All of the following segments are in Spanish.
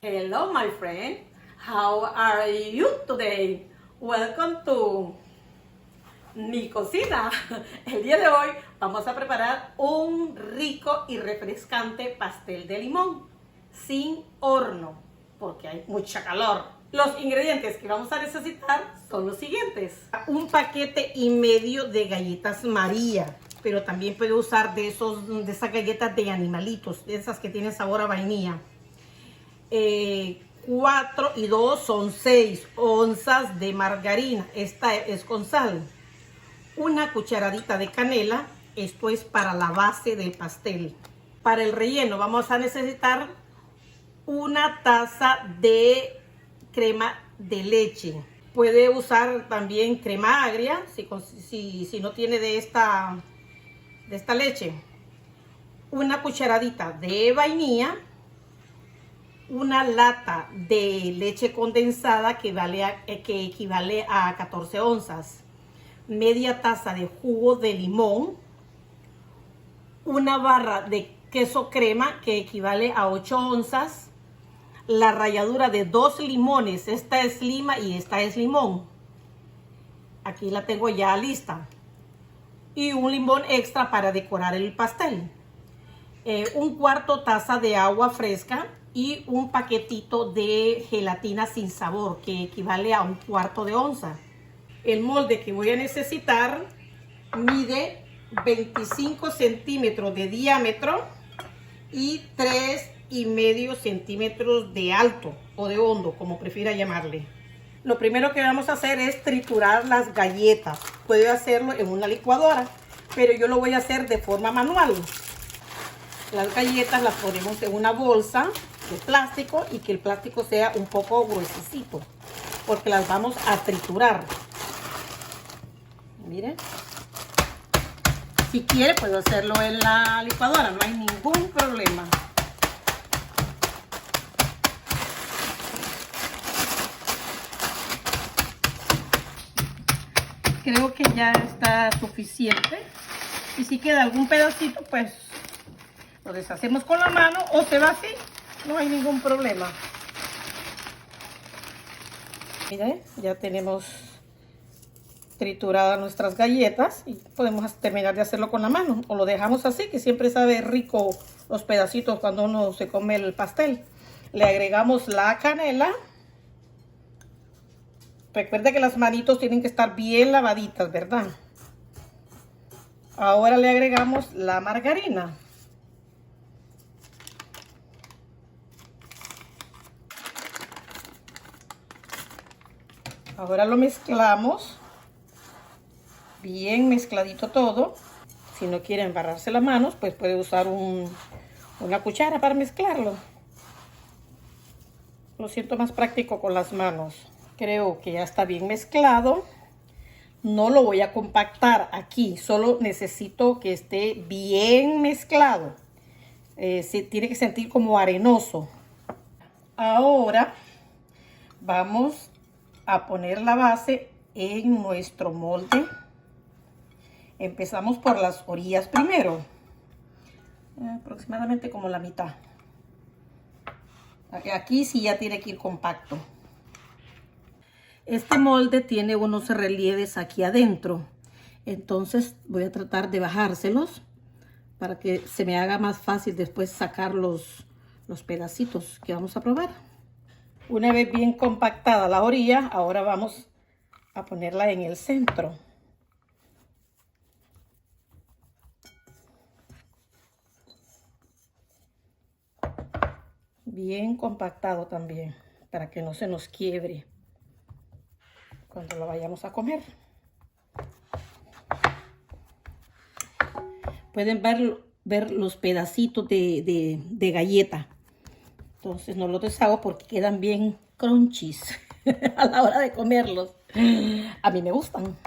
Hello, my friend. How are you today? Welcome to mi cocina. El día de hoy vamos a preparar un rico y refrescante pastel de limón sin horno, porque hay mucha calor. Los ingredientes que vamos a necesitar son los siguientes: un paquete y medio de galletas María, pero también puede usar de esas galletas de animalitos, de esas que tienen sabor a vainilla. 4 y 2 son 6 onzas de margarina, esta es con sal, una cucharadita de canela, esto es para la base del pastel. Para el relleno vamos a necesitar una taza de crema de leche. Puede usar también crema agria si no tiene de esta leche. Una cucharadita de vainilla, una lata de leche condensada que equivale a 14 onzas, media taza de jugo de limón, una barra de queso crema que equivale a 8 onzas, la ralladura de 2 limones, esta es lima y esta es limón, aquí la tengo ya lista, y un limón extra para decorar el pastel, un cuarto taza de agua fresca y un paquetito de gelatina sin sabor que equivale a un cuarto de onza. El molde que voy a necesitar mide 25 centímetros de diámetro y 3,5 centímetros de alto o de hondo, como prefiera llamarle. Lo primero que vamos a hacer es triturar las galletas. Puede hacerlo en una licuadora, pero yo lo voy a hacer de forma manual. Las galletas las ponemos en una bolsa de plástico y que el plástico sea un poco gruesecito, porque las vamos a triturar. Miren, si quiere puedo hacerlo en la licuadora, no hay ningún problema. Creo que ya está suficiente, y si queda algún pedacito pues lo deshacemos con la mano o se va así, no hay ningún problema. Miren, ya tenemos trituradas nuestras galletas y podemos terminar de hacerlo con la mano, o lo dejamos así, que siempre sabe rico los pedacitos cuando uno se come el pastel. Le agregamos la canela. Recuerde que las manitos tienen que estar bien lavaditas, ¿verdad? Ahora le agregamos la margarina. Ahora lo mezclamos, bien mezcladito todo. Si no quiere embarrarse las manos, pues puede usar una cuchara para mezclarlo. Lo siento más práctico con las manos. Creo que ya está bien mezclado. No lo voy a compactar aquí, solo necesito que esté bien mezclado. Se tiene que sentir como arenoso. Ahora vamos a poner la base en nuestro molde. Empezamos por las orillas primero, aproximadamente como la mitad. Aquí sí ya tiene que ir compacto. Este molde tiene unos relieves aquí adentro, entonces voy a tratar de bajárselos para que se me haga más fácil después sacar los pedacitos que vamos a probar. Una vez bien compactada la orilla, ahora vamos a ponerla en el centro. Bien compactado también, para que no se nos quiebre cuando lo vayamos a comer. Pueden ver los pedacitos de galleta. Entonces no los deshago porque quedan bien crunchies a la hora de comerlos. A mí me gustan.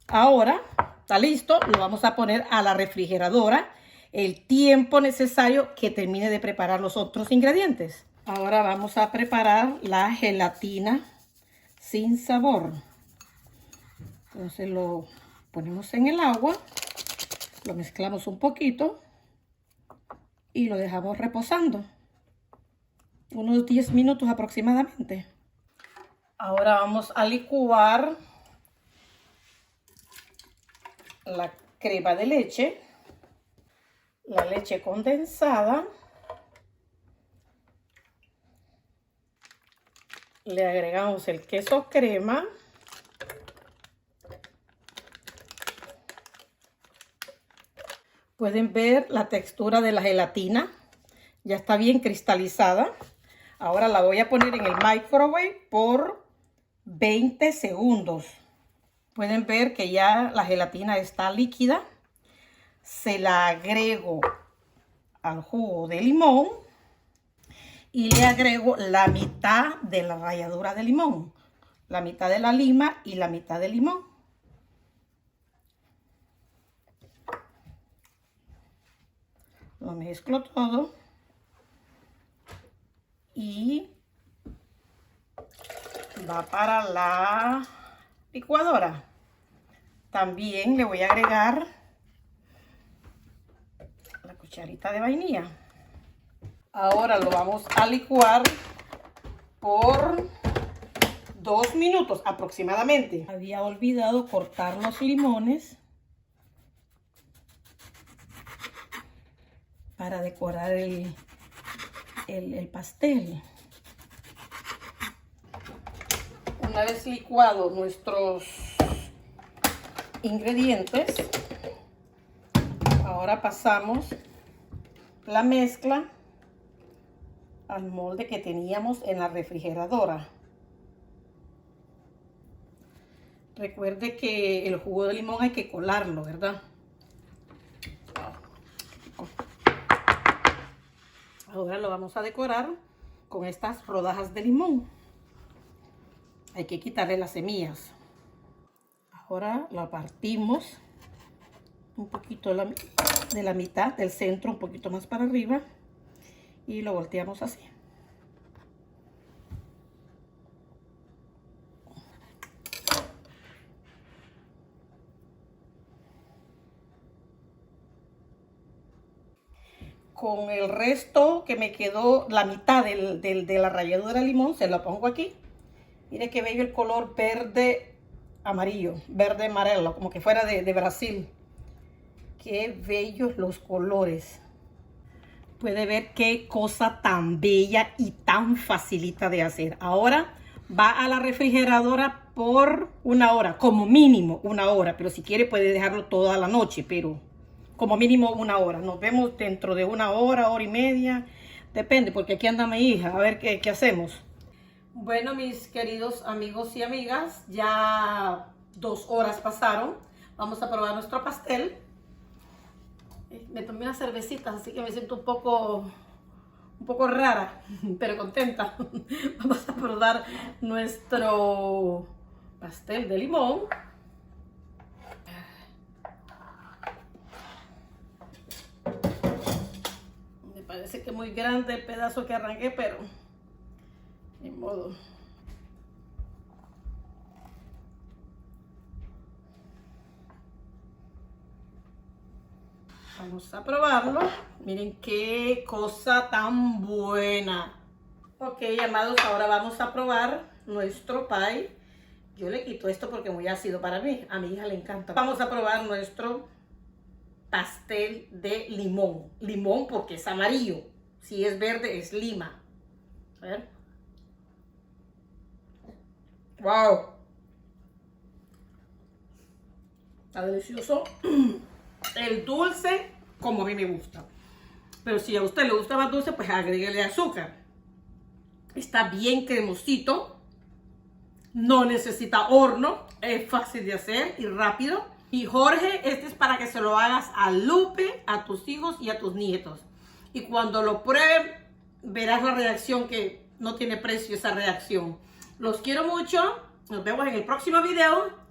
Ahora está listo, lo vamos a poner a la refrigeradora el tiempo necesario que termine de preparar los otros ingredientes. Ahora vamos a preparar la gelatina sin sabor. Entonces lo ponemos en el agua, lo mezclamos un poquito y lo dejamos reposando. unos 10 minutos aproximadamente. Ahora vamos a licuar la crema de leche, la leche condensada, le agregamos el queso crema, pueden ver la textura de la gelatina, ya está bien cristalizada. Ahora la voy a poner en el microwave por 20 segundos. Pueden ver que ya la gelatina está líquida. Se la agrego al jugo de limón y le agrego la mitad de la ralladura de limón, la mitad de la lima y la mitad del limón. Lo mezclo todo y va para la licuadora. También le voy a agregar la cucharita de vainilla. Ahora lo vamos a licuar por 2 minutos aproximadamente. Había olvidado cortar los limones para decorar el pastel. Una vez licuados nuestros ingredientes, ahora pasamos la mezcla al molde que teníamos en la refrigeradora. Recuerde que el jugo de limón hay que colarlo, ¿verdad? Ahora lo vamos a decorar con estas rodajas de limón. Hay que quitarle las semillas. Ahora la partimos un poquito de la mitad del centro, un poquito más para arriba, y lo volteamos así. Con el resto que me quedó, la mitad de la ralladura de limón, se la pongo aquí. Mire qué bello el color verde amarillo, verde amarelo, como que fuera de Brasil. Qué bellos los colores. Puede ver qué cosa tan bella y tan facilita de hacer. Ahora va a la refrigeradora por 1 hora, como mínimo 1 hora. Pero si quiere puede dejarlo toda la noche, pero como mínimo 1 hora. Nos vemos dentro de 1 hora, hora y media. Depende, porque aquí anda mi hija. A ver qué hacemos. Bueno, mis queridos amigos y amigas, ya 2 horas pasaron. Vamos a probar nuestro pastel. Me tomé unas cervecitas, así que me siento un poco rara, pero contenta. Vamos a probar nuestro pastel de limón. Me parece que muy grande el pedazo que arranqué, pero ni modo. Vamos a probarlo. Miren qué cosa tan buena. Ok, amados, ahora vamos a probar nuestro pie. Yo le quito esto porque es muy ácido para mí. A mi hija le encanta. Vamos a probar nuestro pastel de limón. Limón porque es amarillo. Si es verde es lima. A ver. ¡Wow! Está delicioso. El dulce, como a mí me gusta. Pero si a usted le gusta más dulce, pues agréguele azúcar. Está bien cremosito. No necesita horno. Es fácil de hacer y rápido. Y Jorge, este es para que se lo hagas a Lupe, a tus hijos y a tus nietos. Y cuando lo prueben, verás la reacción, que no tiene precio esa reacción. Los quiero mucho. Nos vemos en el próximo video.